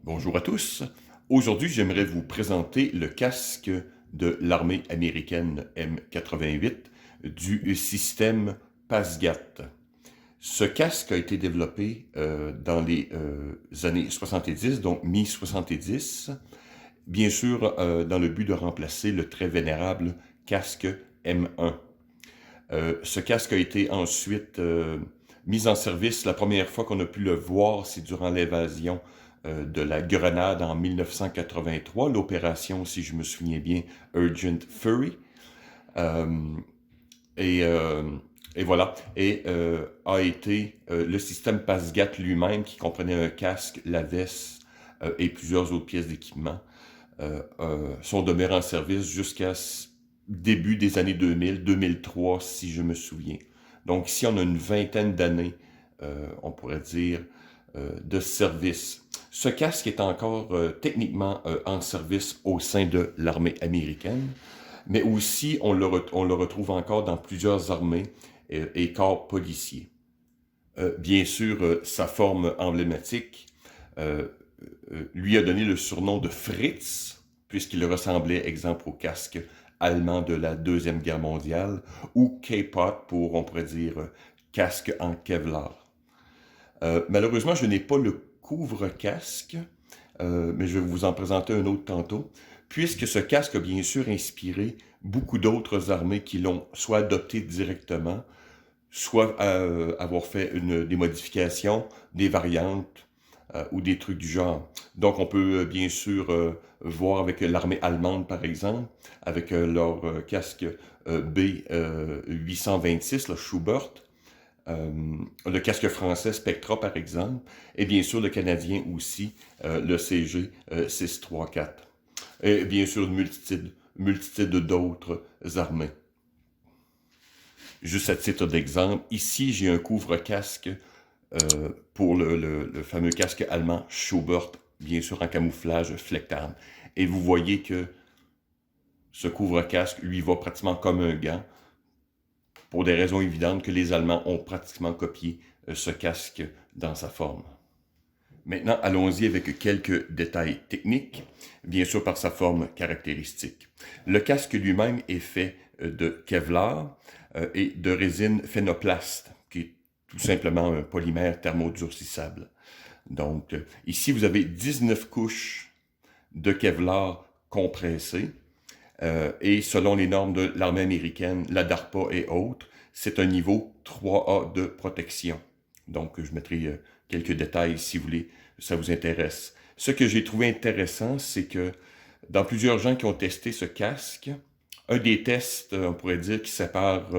Bonjour à tous. Aujourd'hui, j'aimerais vous présenter le casque de l'armée américaine M88 du système PASGAT. Ce casque a été développé dans les années 70, donc mi-70, bien sûr dans le but de remplacer le très vénérable casque M1. Ce casque a été ensuite mis en service. La première fois qu'on a pu le voir, c'est durant l'invasion de la Grenade en 1983, l'opération, si je me souviens bien, Urgent Fury. Euh, et, euh, et voilà. Et a été le système PASGAT lui-même, qui comprenait un casque, la veste et plusieurs autres pièces d'équipement, sont demeurés en service jusqu'à début des années 2000, 2003, si je me souviens. Donc ici, on a une vingtaine d'années, on pourrait dire, de service. Ce casque est encore techniquement en service au sein de l'armée américaine, mais aussi on le retrouve encore dans plusieurs armées et corps policiers. Bien sûr, sa forme emblématique lui a donné le surnom de Fritz, puisqu'il ressemblait, exemple, au casque allemand de la Deuxième Guerre mondiale, ou K-Pot pour, on pourrait dire, casque en Kevlar. Malheureusement, je n'ai pas le couvre-casque, mais je vais vous en présenter un autre tantôt, puisque ce casque a bien sûr inspiré beaucoup d'autres armées qui l'ont soit adopté directement, soit avoir fait des modifications, des variantes ou des trucs du genre. Donc on peut bien sûr voir avec l'armée allemande par exemple, avec leur casque B826, le Schubert, le casque français Spectra par exemple, et bien sûr le canadien aussi, le CG 634. Et bien sûr une multitude d'autres armées. Juste à titre d'exemple, ici j'ai un couvre-casque pour le fameux casque allemand Schubert, bien sûr en camouflage Flecktarn. Et vous voyez que ce couvre-casque lui va pratiquement comme un gant, pour des raisons évidentes que les Allemands ont pratiquement copié ce casque dans sa forme. Maintenant, allons-y avec quelques détails techniques, bien sûr par sa forme caractéristique. Le casque lui-même est fait de Kevlar et de résine phénoplaste, qui est tout simplement un polymère thermodurcissable. Donc, ici, vous avez 19 couches de Kevlar compressées, et selon les normes de l'armée américaine, la DARPA et autres, c'est un niveau 3A de protection. Donc, je mettrai quelques détails si vous voulez, ça vous intéresse. Ce que j'ai trouvé intéressant, c'est que dans plusieurs gens qui ont testé ce casque, un des tests, on pourrait dire, qui sépare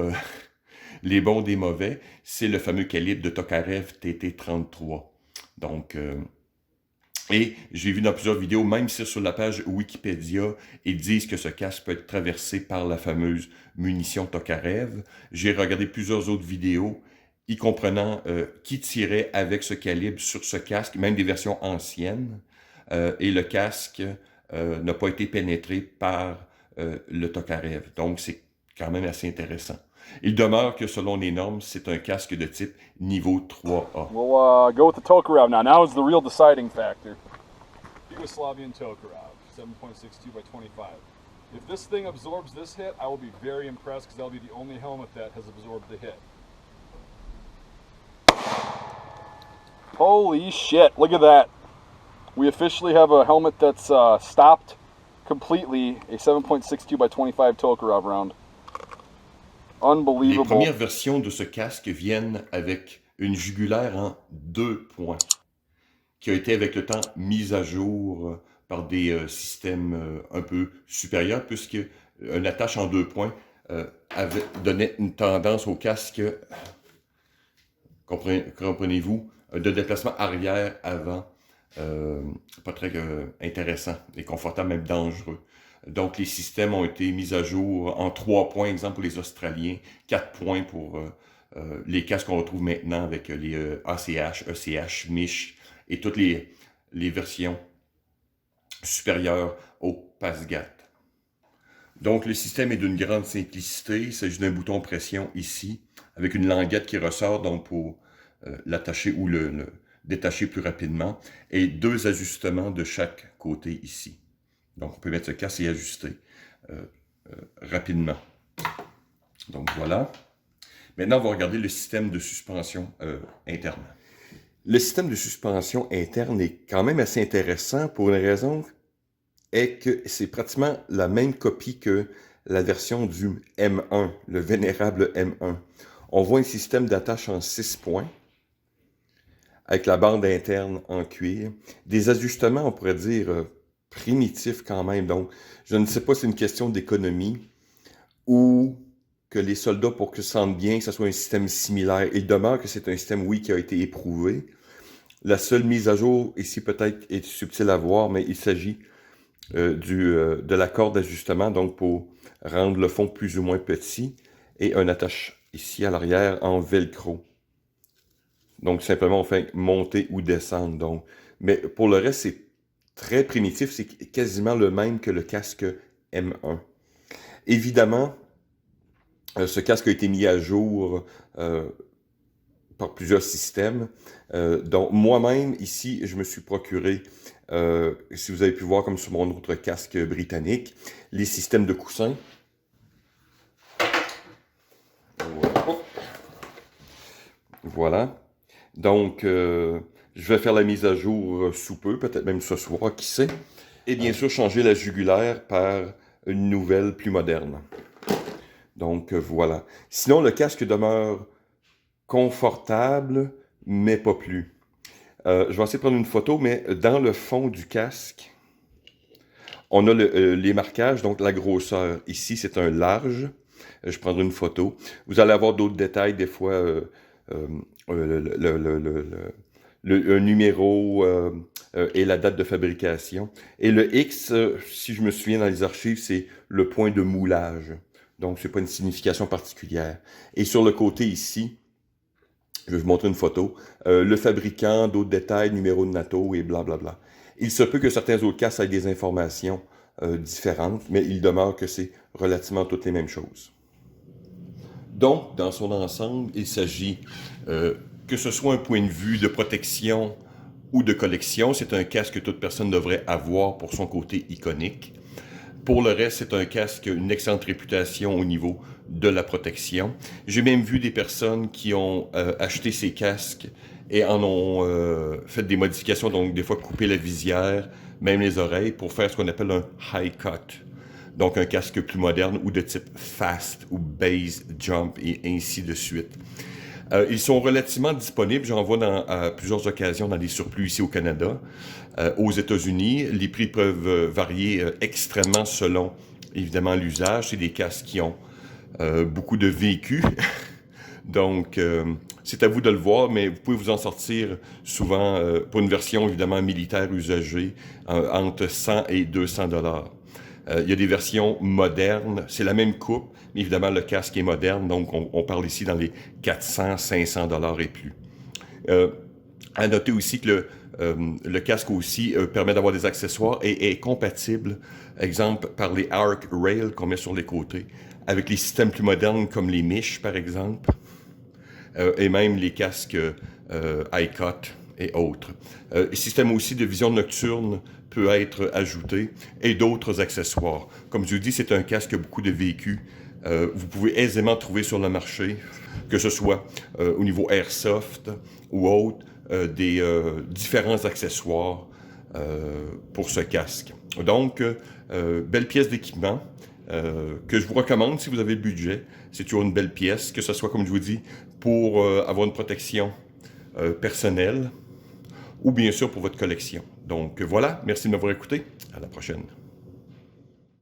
les bons des mauvais, c'est le fameux calibre de Tokarev TT33. Donc, et j'ai vu dans plusieurs vidéos, même si sur la page Wikipédia, ils disent que ce casque peut être traversé par la fameuse munition Tokarev. J'ai regardé plusieurs autres vidéos, y comprenant qui tirait avec ce calibre sur ce casque, même des versions anciennes, et le casque n'a pas été pénétré par le Tokarev. Donc c'est quand même assez intéressant. Il demeure que selon les normes, c'est un casque de type niveau 3A. We'll go with the Tokarev now. Now is the real deciding factor. Yugoslavian Tokarev, 7.62 by 25. If this thing absorbs this hit, I will be very impressed because that'll be the only helmet that has absorbed the hit. Holy shit, look at that. We officially have a helmet that's stopped completely, a 7.62 by 25 Tokarev round. Les Unbelievable. premières versions de ce casque viennent avec une jugulaire en 2 points, qui a été avec le temps mise à jour par des systèmes un peu supérieurs, puisque une attache en 2 points donnait une tendance au casque, comprenez-vous, de déplacement arrière-avant, pas très intéressant et confortable, même dangereux. Donc les systèmes ont été mis à jour en 3 points, exemple pour les Australiens, 4 points pour les casques qu'on retrouve maintenant avec les ACH, ECH, MICH et toutes les versions supérieures au PASGAT. Donc le système est d'une grande simplicité, il s'agit d'un bouton pression ici, avec une languette qui ressort donc pour l'attacher ou détacher plus rapidement et 2 ajustements de chaque côté ici. Donc, on peut mettre ce casque et ajuster rapidement. Donc, voilà. Maintenant, on va regarder le système de suspension interne. Le système de suspension interne est quand même assez intéressant pour une raison est que c'est pratiquement la même copie que la version du M1, le vénérable M1. On voit un système d'attache en 6 points, avec la bande interne en cuir. Des ajustements, on pourrait dire, primitifs quand même. Donc, je ne sais pas si c'est une question d'économie ou que les soldats, pour que se sentent bien, que ce soit un système similaire. Il demeure que c'est un système, oui, qui a été éprouvé. La seule mise à jour, ici peut-être est subtile à voir, mais il s'agit de la corde d'ajustement, donc pour rendre le fond plus ou moins petit, et un attache ici à l'arrière en velcro. Donc simplement on fait monter ou descendre. Donc. Mais pour le reste, c'est très primitif, c'est quasiment le même que le casque M1. Évidemment, ce casque a été mis à jour par plusieurs systèmes. Donc moi-même, ici, je me suis procuré, si vous avez pu voir comme sur mon autre casque britannique, les systèmes de coussins. Voilà. Donc, je vais faire la mise à jour sous peu, peut-être même ce soir, qui sait. Et bien sûr, changer la jugulaire par une nouvelle plus moderne. Donc, voilà. Sinon, le casque demeure confortable, mais pas plus. Je vais essayer de prendre une photo, mais dans le fond du casque, on a les marquages, donc la grosseur. Ici, c'est un large. Je prendrai une photo. Vous allez avoir d'autres détails, des fois, un numéro et la date de fabrication. Et le X, si je me souviens dans les archives, c'est le point de moulage. Donc, ce n'est pas une signification particulière. Et sur le côté ici, je vais vous montrer une photo. Le fabricant, d'autres détails, numéro de NATO et blablabla. Il se peut que certains autres casques aient des informations différentes, mais il demeure que c'est relativement toutes les mêmes choses. Donc, dans son ensemble, il s'agit, que ce soit un point de vue de protection ou de collection, c'est un casque que toute personne devrait avoir pour son côté iconique. Pour le reste, c'est un casque qui a une excellente réputation au niveau de la protection. J'ai même vu des personnes qui ont acheté ces casques et en ont fait des modifications, donc des fois couper la visière, même les oreilles, pour faire ce qu'on appelle un high cut. Donc un casque plus moderne ou de type fast ou base jump et ainsi de suite. Ils sont relativement disponibles, j'en vois à plusieurs occasions dans les surplus ici au Canada. Aux États-Unis, les prix peuvent varier extrêmement selon, évidemment, l'usage. C'est des casques qui ont beaucoup de vécu. Donc, c'est à vous de le voir, mais vous pouvez vous en sortir souvent pour une version, évidemment, militaire usagée, entre 100 et 200 $. Il y a des versions modernes, c'est la même coupe, mais évidemment, le casque est moderne, donc on parle ici dans les 400, 500 $ et plus. À noter aussi que le casque aussi permet d'avoir des accessoires et est compatible, exemple, par les arc rails qu'on met sur les côtés, avec les systèmes plus modernes comme les Mish, par exemple, et même les casques iCut et autres. Le système aussi de vision nocturne peut être ajouté et d'autres accessoires. Comme je vous dis, c'est un casque qui a beaucoup de vécu. Vous pouvez aisément trouver sur le marché, que ce soit au niveau airsoft ou autre, des différents accessoires pour ce casque. Donc, belle pièce d'équipement que je vous recommande si vous avez le budget. C'est toujours une belle pièce, que ce soit, comme je vous dis, pour avoir une protection personnelle ou bien sûr pour votre collection. Donc voilà, merci de m'avoir écouté. À la prochaine.